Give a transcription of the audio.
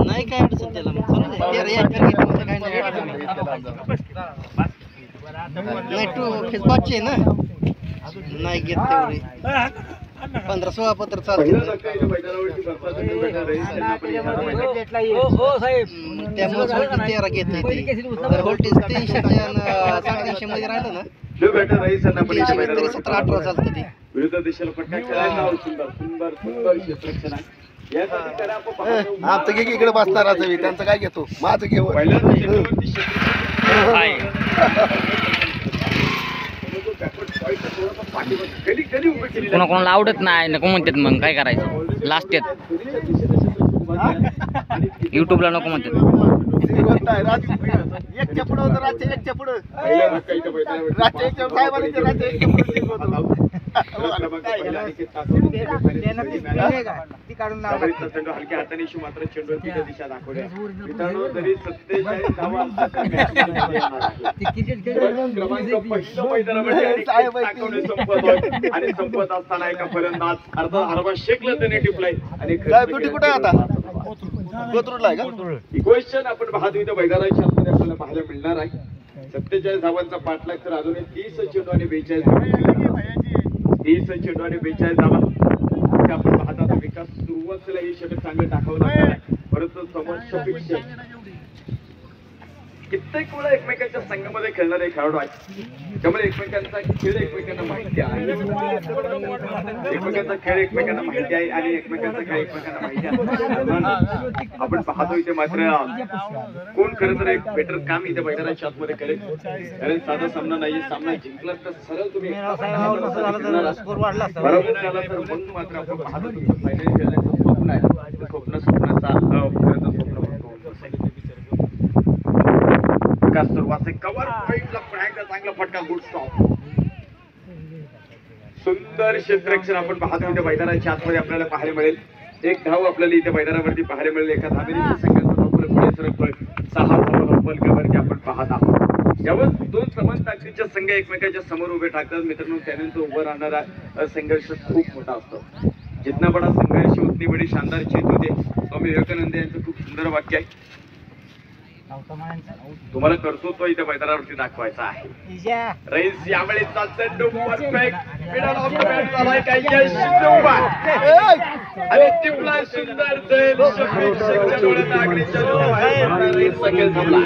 नाही काय अडचण त्याला मग चालू दे. काय नाही टू फेस पाचशे ना नाही घेत तेवढे 15-16 पत्र चालते त्यामुळे 13 घेत व्होल्टेज 300 मध्ये राहिलं ना 17-18 चालतं ते विरुद्ध दिशेला फटका खेळायला सुंदर सुंदर सुंदर क्षेत्ररक्षण आहे. आमचं घे इकडे बसणार त्यांचं काय घेतो माझं घेऊ कोणाकोणाला आवडत नाही नको म्हणतात मग काय करायचं लास्ट येत युट्यूबला नको म्हणतात एकच्या पुढं होतं राज्य एकच्या पुढं राज्य एकच्या साहेबांनी राज्य हलक्या हाताने मात्र चेंडूची दिशा दाखवल्या मित्रांनो जरी 47 धावा आणि संपत असताना एका फलंदाज अर्धा हरवा शेकला त्याने टिपलाय आणि कुठे आता गोत्रूडला का क्वेश्चन आपण पाहतो इथं मैदानाच्या आतमध्ये आपल्याला पाहायला मिळणार आहे 47 धावांचा पाठलाग तर अजूनही 30 चेंडू आणि 42 चेंडू आणि 42 धावा आपण पाहता विकास सुरुवातीला हे षटक चांगलं टाकावं लागणार आहे परंतु समोरच्या कित्येक वेळा एकमेकांच्या संघामध्ये खेळणारे खेळाडू आहेत त्यामुळे एकमेकांचा खेळ एकमेकांना माहिती आहे एकमेकांचा खेळ एकमेकांना माहिती आहे आणि एकमेकांचा खेळ एकमेकांना माहिती आहे. आपण पाहतो इथे मात्र कोण खरं तर एक बेटर काम इथे मैदानाच्या आतमध्ये करेल कारण साधा सामना नाही सामना जिंकला तर सरळ तुम्ही बरोबर झाला तर मग मात्र आपण पाहतो फायनल खेळण्याचं स्वप्न आहे स्वप्नाचा कव्हर पॉइंटला पुन्हा चांगला फटका गुड स्टॉप सुंदर क्षेत्ररक्षण आपण पाहतो इथे मैदानाच्या आतमध्ये आपल्याला पाहायला मिळेल एक धाव आपल्याला इथे मैदानावरती पाहायला मिळेल एका धावेच्या संघाचा धावपळ पुढे सरकतोय 6 धावा फलकावरती आपण पाहत आहोत यावेळेस दोन समान ताकदीच्या संघ एकमेकांच्या समोर उभे टाकतात मित्रांनो त्यानंतर उभं राहणारा संघर्ष खूप मोठा असतो जितना बडा संघर्ष उतनी बडी शानदार जीत होते स्वामी विवेकानंद यांचं खूप सुंदर वाक्य आहे तुम्हाला कर्तृत्व इथे मैदानावरती दाखवायचं आहे रईस यावेळेचा चेंडू perfect middle of the bat झालाय काय आणि टिपला सुंदर जैल शफीकच्या डोळे नागरीच्या डोळे रईस सगळं थांबला